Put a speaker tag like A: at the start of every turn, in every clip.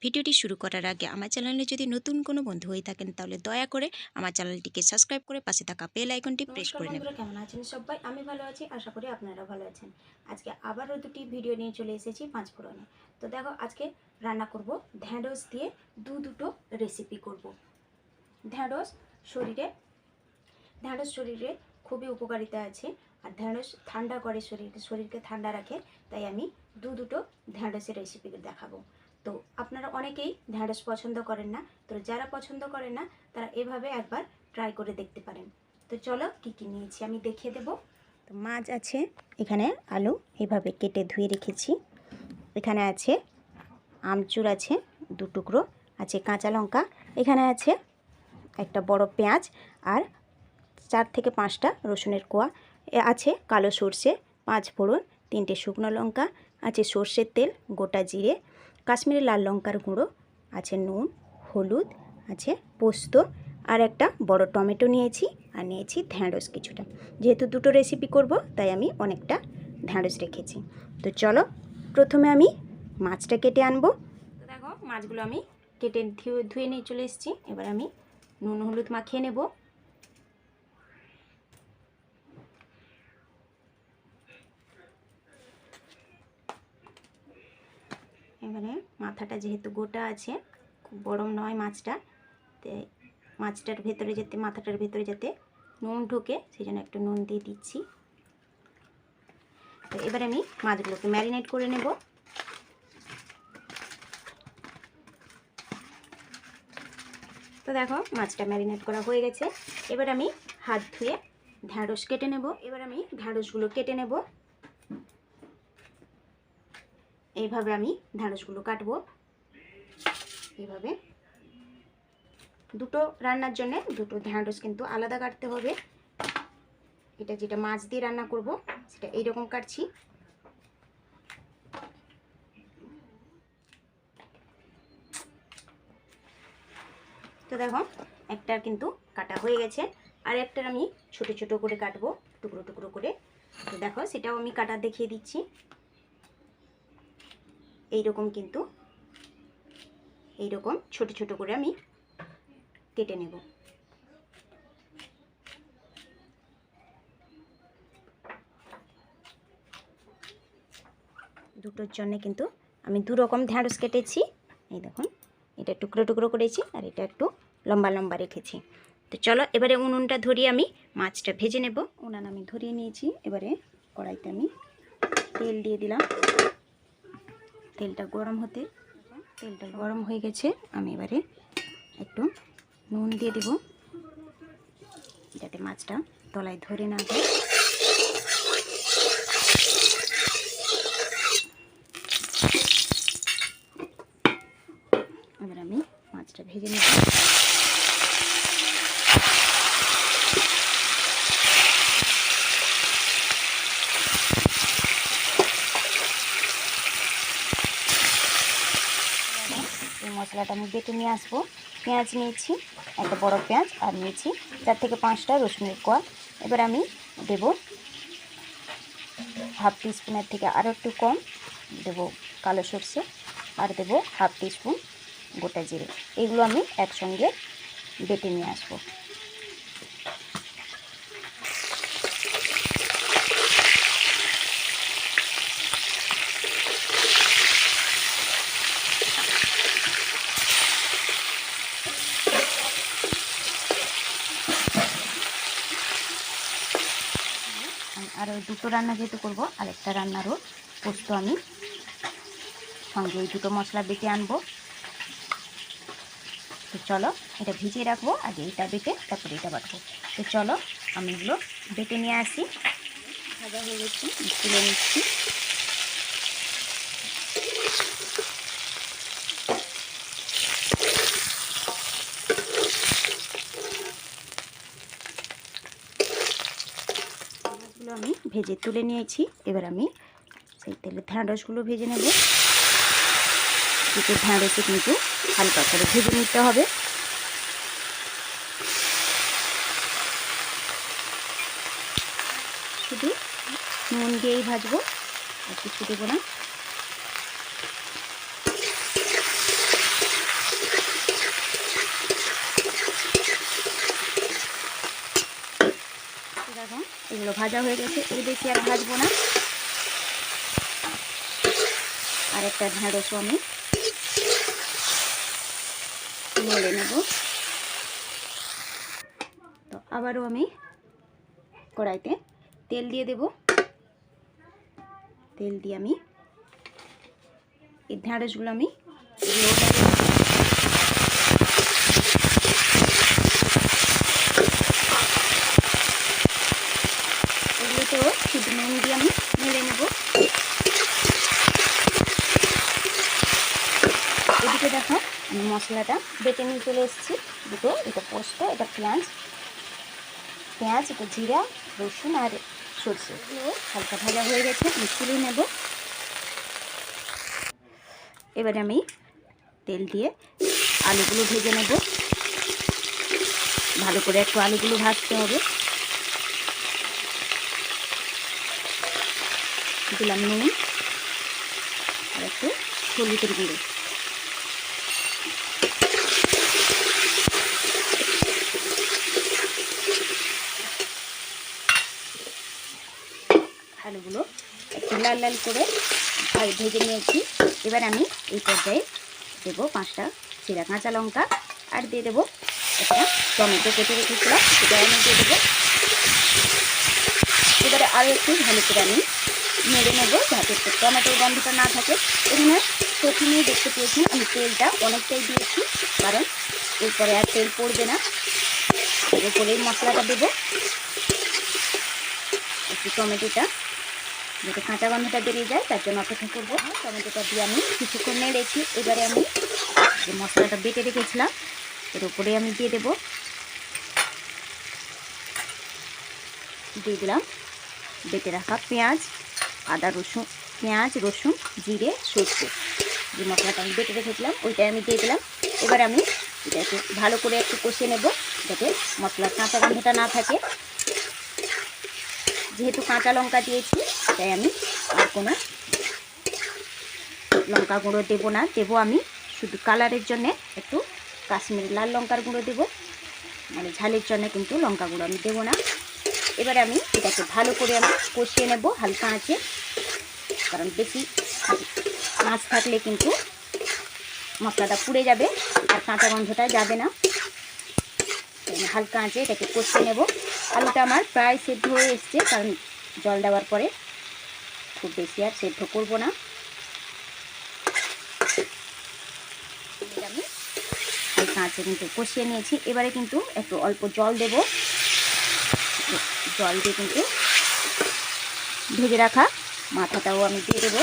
A: ভিডিওটি শুরু করার আগে আমার চ্যানেলে যদি নতুন কোনো বন্ধু হয়ে থাকেন তাহলে দয়া করে আমার চ্যানেলটিকে সাবস্ক্রাইব করে পাশে থাকা বেল আইকনটি প্রেস করে নেবেন।
B: বন্ধুরা, কেমন আছেন সবাই? আমি ভালো আছি, আশা করি আপনারা ভালো আছেন। আজকে আবারও দুটি ভিডিও নিয়ে চলে এসেছি পাঁচফোড়নে। তো দেখো, আজকে রান্না করব ঢ্যাঁড়স দিয়ে দুটো রেসিপি করব। ঢ্যাঁড়স শরীরে খুবই উপকারিতা আছে, আর ঢ্যাঁড়স ঠান্ডা করে শরীরকে ঠান্ডা রাখে। তাই আমি দুটো ঢ্যাঁড়সের রেসিপি দেখাবো। তো আপনারা অনেকেই ঢ্যাঁড়স পছন্দ করেন না, তো যারা পছন্দ করেন না তারা এভাবে একবার ট্রাই করে দেখতে পারেন। তো চলো, কী কী নিয়েছি আমি দেখিয়ে দেবো। তো মাছ আছে, এখানে আলু এভাবে কেটে ধুয়ে রেখেছি। এখানে আছে আমচুর, আছে 2 টুকরো, আছে কাঁচা লঙ্কা, এখানে আছে একটা বড় পেঁয়াজ, আর 4 থেকে 5টা রসুনের কোয়া, আছে কালো সর্ষে, 5 ফোড়ন, 3টে শুকনো লঙ্কা, আছে সর্ষের তেল, গোটা জিরে, কাশ্মীরি লাল লঙ্কার গুঁড়ো, আছে নুন, হলুদ, আছে পোস্ত, আর একটা বড় টমেটো নিয়েছি, আর নিয়েছি ঢ্যাঁড়স কিছুটা। যেহেতু দুটো রেসিপি করব তাই আমি অনেকটা ঢ্যাঁড়স রেখেছি। তো চলো, প্রথমে আমি মাছটা কেটে আনবো। তো দেখো, মাছগুলো আমি কেটে ধুয়ে নিয়ে চলে এসেছি। এবার আমি নুন হলুদ মাখিয়ে নেব। এবারে মাথাটা যেহেতু গোটা আছে, খুব বড় নয় মাছটা, তাই মাছটার ভেতরে যাতে, মাথাটার ভেতরে যাতে নুন ঢোকে সেই জন্য একটু নুন দিয়ে দিচ্ছি। তো এবার আমি মাছগুলোকে ম্যারিনেট করে নেব। তো দেখো, মাছটা ম্যারিনেট করা হয়ে গেছে। এবার আমি হাত ধুয়ে ঢ্যাঁড়স কেটে নেব। এবার আমি ঢ্যাঁড়সগুলো কেটে নেব। এইভাবে আমি ঢ্যাঁড়সগুলো কাটবো। এইভাবে দুটো রান্নার জন্য দুটো ঢ্যাঁড়স কিন্তু আলাদা কাটতে হবে। এটা যেটা মাছ দিয়ে রান্না করব সেটা এইরকম কাটছি। তো দেখো, একটা কিন্তু কাটা হয়ে গেছে, আর একটার আমি ছোট ছোট করে কাটবো, টুকরো টুকরো করে। তো দেখো, সেটাও আমি কাটা দেখিয়ে দিচ্ছি। এইরকম কিন্তু এইরকম ছোট ছোট করে আমি কেটে নেব। দুটোর জন্য কিন্তু আমি 2 রকম ঢ্যাঁড়স কেটেছি। এই দেখুন, এটা টুকরো টুকরো করেছি, আর এটা একটু লম্বা লম্বা রেখেছি। তো চলো, এবারে উনুনটা ধরিয়ে আমি মাছটা ভেজে নেব। উনান আমি ধরিয়ে নিয়েছি। এবারে কড়াইতে আমি তেল দিয়ে দিলাম। তেলটা গরম হয়ে গেছে। আমি এবারে একটু নুন দিয়ে দেব, যাতে মাছটা তলায় ধরে না যায়। এবার আমি মাছটা ভেজে নেব। এই মশলাটা আমি বেটে নিয়ে আসবো। পেঁয়াজ নিয়েছি, একটা বড় পেঁয়াজ, আর নিয়েছি 4 থেকে 5টা রসুনের কোয়া। এবার আমি দেব হাফ টিস্পুনের থেকে আরও একটু কম দেব কালো সর্ষে, আর দেব হাফ টিস্পুন গোটা জিরে। এগুলো আমি একসঙ্গে বেটে নিয়ে আসবো। আর ওই দুটো রান্না যেহেতু করবো, আরেকটা রান্নারও পোস্ত আমি সঙ্গে ওই দুটো মশলা বেটে আনবো। তো চলো, এটা ভিজিয়ে রাখবো, আগে এটা বেটে তারপরে এটা বাটবো। তো চলো, আমি এগুলো বেটে নিয়ে আসি। ভাজা হয়ে গেছে, তুলে নিচ্ছি। মাছগুলো আমি ভেজে তুলে নিয়েছি। এবার আমি সেই তেলে ঢ্যাঁড়সগুলো ভেজে নেব। দুটো ঢ্যাঁড়সে কিন্তু হালকা করে ভেজে নিতে হবে। শুধু নুন দিয়েই ভাজবো, আর কিছু দেবো না। এগুলো ভাজা হয়ে গেছে, এর বেশি আর ভাজবো না। আর একটা ঢ্যাঁড়সও আমি নেড়ে নেব। তো আবারও আমি কড়াইতে তেল দিয়ে দেব। তেল দিয়ে আমি এই ঢ্যাঁড়সগুলো আমি এগুলোতেও শুধু নুন দিয়ে আমি নেড়ে নেব। এদিকে দেখো আমি মশলাটা বেটে নিয়ে চলে এসেছি। দুটো, এটা পোস্ত, এটা পেঁয়াজ, এটা জিরা, রসুন আর সরষে। এগুলো হালকা ভাজা হয়ে গেছে, আমি তুলে নেব। এবারে আমি তেল দিয়ে আলুগুলো ভেজে নেব। ভালো করে একটু আলুগুলো ভাজতে হবে। দিলাম নুন আর একটু হলুদের গুঁড়ো। আলুগুলো একটু লাল লাল করে ভেজে নিয়েছি। এবার আমি এই পর্যায়ে দেবো 5টা চিরা কাঁচা লঙ্কা আর দিয়ে দেবো একটা টমেটো কেটে রেখেছিলাম, সেটা আমি দিয়ে দেবো। এবারে আরও একটু ভালো করে আমি নেড়ে নেবো যাতে টমেটোর গন্ধটা না থাকে। এখানে প্রথমেই দেখতে পেয়েছেন আমি তেলটা অনেকটাই দিয়েছি, কারণ এরপরে আর তেল পড়বে না। এরপরে মশলাটা দেবো, একটু টমেটোটা যাতে কাঁচা গন্ধটা বেরিয়ে যায় তার জন্য অপেক্ষা করবো। টমেটোটা দিয়ে আমি কিছুক্ষণ নেড়েছি। এবারে আমি যে মশলাটা বেটে রেখেছিলাম এর উপরে আমি দিয়ে দেবো। দিয়ে দিলাম বেটে রাখা পেঁয়াজ, আদা রসুন, পেঁয়াজ রসুন জিরে সরষে, যে মশলাটা আমি বেটে রেখেছিলাম ওইটাই আমি দিয়ে দিলাম। এবার আমি এটাকে ভালো করে একটু কষিয়ে নেব যাতে মশলার কাঁচা গন্ধটা না থাকে। যেহেতু কাঁচা লঙ্কা দিয়েছি তাই আমি আর কোনো লঙ্কা গুঁড়ো দেবো না। দেবো আমি শুধু কালারের জন্যে একটু কাশ্মীরি লাল লঙ্কার গুঁড়ো দেবো, মানে ঝালের জন্য কিন্তু লঙ্কা গুঁড়ো আমি দেবো না। এবারে আমি এটাকে ভালো করে আমি কষিয়ে নেব হালকা আঁচে, কারণ বেশি আঁচ থাকলে কিন্তু মশলাটা পুড়ে যাবে আর কাঁচা গন্ধটা যাবে না। হালকা আঁচে এটাকে কষিয়ে নেব। আলুটা আমার প্রায় সেদ্ধ হয়ে এসছে, কারণ জল দেওয়ার পরে খুব বেশি আর সেদ্ধ করব না। আমি হালকা আঁচে কিন্তু কষিয়ে নিয়েছি। এবারে কিন্তু একটু অল্প জল দেব। জল দিয়ে কিন্তু ভেজে রাখা মাথাটাও আমি দিয়ে দেবো।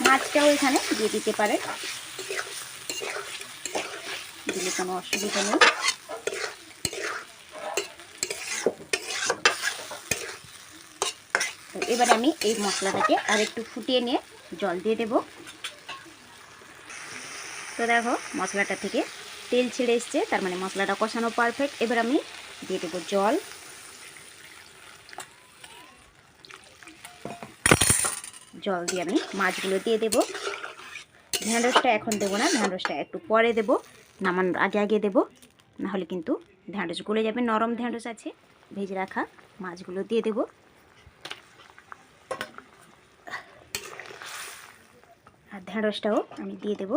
B: মাছটাও এখানে দিয়ে দিতে পারে, দিলে কোনো অসুবিধা নেই। তো এবার আমি এই মশলাটাকে আর একটু ফুটিয়ে নিয়ে জল দিয়ে দেব। তো দেখো মশলাটা থেকে তেল ছেড়ে এসছে, তার মানে মশলাটা কষানো পারফেক্ট। এবার আমি দিয়ে দেবো জল। জল দিয়ে আমি মাছগুলো দিয়ে দেব। ঢ্যাঁড়সটা এখন দেবো না, ঢ্যাঁড়সটা একটু পরে দেব, নামানোর আগে আগে দেবো, নাহলে কিন্তু ঢ্যাঁড়স গলে যাবে। নরম ঢ্যাঁড়স আছে। ভেজে রাখা মাছগুলো দিয়ে দেব। আর ঢ্যাঁড়সটাও আমি দিয়ে দেব।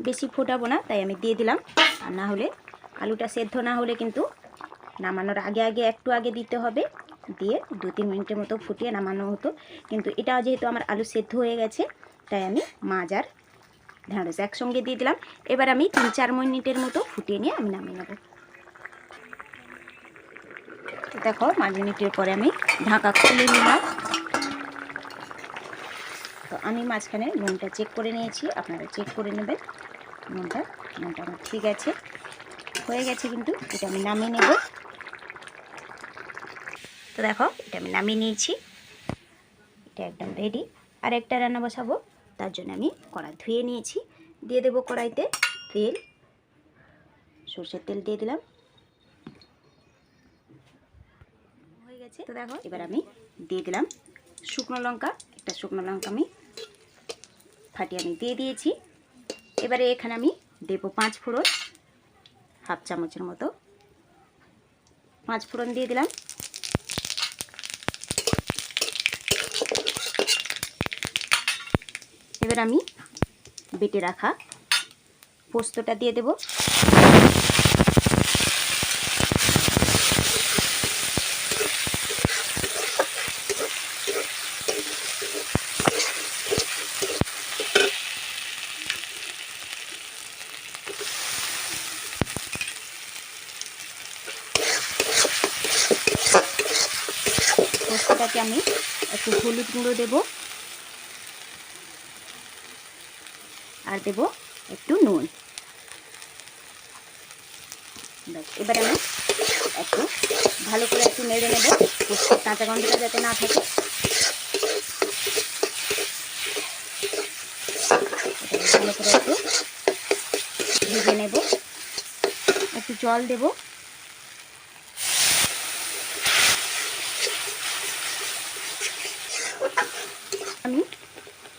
B: বেশি ফোটাবো না তাই আমি দিয়ে দিলাম, আর না হলে আলুটা সেদ্ধ না হলে কিন্তু নামানোর আগে আগে একটু আগে দিতে হবে, দিয়ে 2-3 মিনিটের মতো ফুটিয়ে নামানো হতো। কিন্তু এটা যেহেতু আমার আলু সেদ্ধ হয়ে গেছে তাই আমি মাছ আর ঢ্যাঁড়স একসঙ্গে দিয়ে দিলাম। এবার আমি 3-4 মিনিটের মতো ফুটিয়ে নিয়ে আমি নামিয়ে নেব। দেখো 5 মিনিটের পরে আমি ঢাকা খুলে নিলাম। তো আমি মাঝখানে নুনটা চেক করে নিয়েছি, আপনারা চেক করে নেবেন নুনটা আমার ঠিক আছে, হয়ে গেছে। কিন্তু এটা আমি নামিয়ে নেব। তো দেখো এটা আমি নামিয়ে নিয়েছি, এটা একদম রেডি। আর একটা রান্না বসাবো, তার জন্য আমি কড়াই ধুয়ে নিয়েছি। দিয়ে দেবো কড়াইতে তেল, সরষের তেল দিয়ে দিলাম, হয়ে গেছে। তো দেখো এবার আমি দিয়ে দিলাম শুকনো লঙ্কা, একটা শুকনো লঙ্কা আমি ফাটিয়ে আমি দিয়ে দিয়েছি। এবারে এখানে আমি দেবো 5 ফোড়ন, হাফ চামচের মতো 5 ফোড়ন দিয়ে দিলাম। এবার আমি বেটে রাখা পোস্তটা দিয়ে দেব। পোস্তটাকে আমি একটু হলুদ গুঁড়ো দেব আর দেব একটু নুন। এবার আমি একটু ভালো করে একটু নেড়ে নেব, পোস্তের কাঁচা গন্ধটা যাতে না থাকে। ভালো করে একটু ভেজে নেব। একটু জল দেব। আমি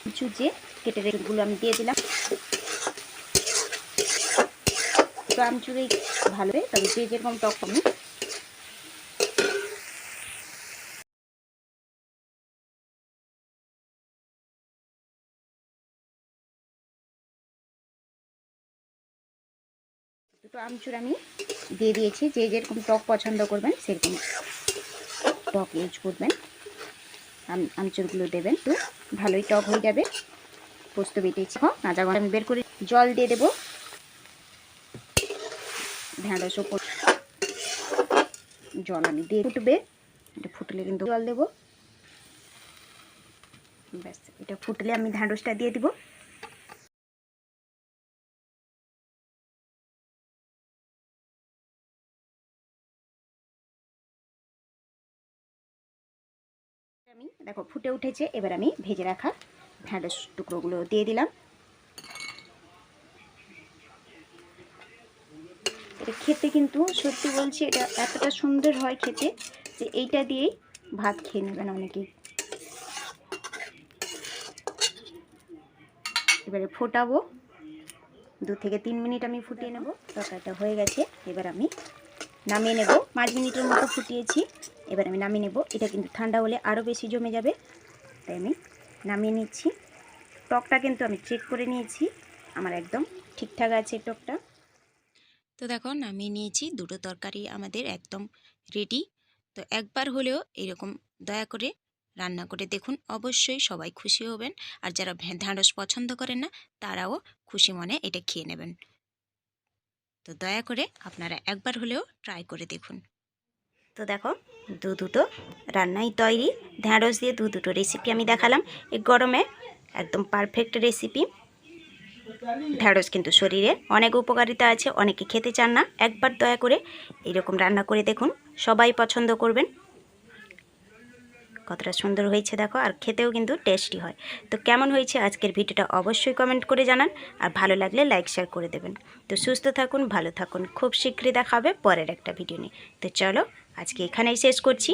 B: কিছু যে কেটে রেখেগুলো আমি দিয়ে দিলাম। তো আমচুরে ভালো, তবে যে যেরকম টক আমি দুটো আমচুর আমি দিয়ে দিয়েছি। যে যেরকম টক পছন্দ করবেন সেরকম টক ইউজ করবেন, আমচুরগুলো দেবেন, তো ভালোই টক হয়ে যাবে। পোস্ত বেটেছি, কাঁচা গন্ধ আমি বের করে জল দিয়ে দেবো। ঢেঁড়স ওপর জল আমি দিয়ে ফুটবে, এটা ফুটলে কিন্তু জল দেবো। ব্যাস, এটা ফুটলে আমি ঢেঁড়সটা দিয়ে দিব। আমি দেখো ফুটে উঠেছে। এবার আমি ভেজে রাখা ঢেঁড়স টুকরোগুলো দিয়ে দিলাম। এটা খেতে কিন্তু সত্যি বলছি এটা এতটা সুন্দর হয় খেতে যে এইটা দিয়েই ভাত খেয়ে নেবেন অনেকেই। এবারে ফোটাবো, 2 থেকে 3 মিনিট আমি ফুটিয়ে নেব। তরকারিটা হয়ে গেছে, এবার আমি নামিয়ে নেব। 5 মিনিটের মতো ফুটিয়েছি, এবার আমি নামিয়ে নেব। এটা কিন্তু ঠান্ডা হলে আরও বেশি জমে যাবে, তাই আমি নামিয়ে নিচ্ছি। টকটা কিন্তু আমি চেক করে নিয়েছি, আমার একদম ঠিকঠাক আছে টকটা।
A: তো দেখো নামিয়ে নিয়েছি, দুটো তরকারি আমাদের একদম রেডি। তো একবার হলেও এরকম দয়া করে রান্না করে দেখুন, অবশ্যই সবাই খুশি হবেন। আর যারা ঢ্যাঁড়স পছন্দ করেন না তারাও খুশি মনে এটা খেয়ে নেবেন। তো দয়া করে আপনারা একবার হলেও ট্রাই করে দেখুন।
B: তো দেখো দুটো রান্নাই তৈরি। ঢ্যাঁড়স দিয়ে দুটো রেসিপি আমি দেখালাম। এই গরমে একদম পারফেক্ট রেসিপি। ঢ্যাঁড়স কিন্তু শরীরে অনেক উপকারিতা আছে, অনেকে খেতে চান না। একবার দয়া করে এরকম রান্না করে দেখুন, সবাই পছন্দ করবেন। কতটা সুন্দর হয়েছে দেখো, আর খেতেও কিন্তু টেস্টি হয়। তো কেমন হয়েছে আজকের ভিডিওটা অবশ্যই কমেন্ট করে জানান, আর ভালো লাগলে লাইক শেয়ার করে দেবেন। তো সুস্থ থাকুন, ভালো থাকুন, খুব শীঘ্রই দেখা হবে পরের একটা ভিডিও নিয়ে। তো চলো আজকে এখানেই শেষ করছি।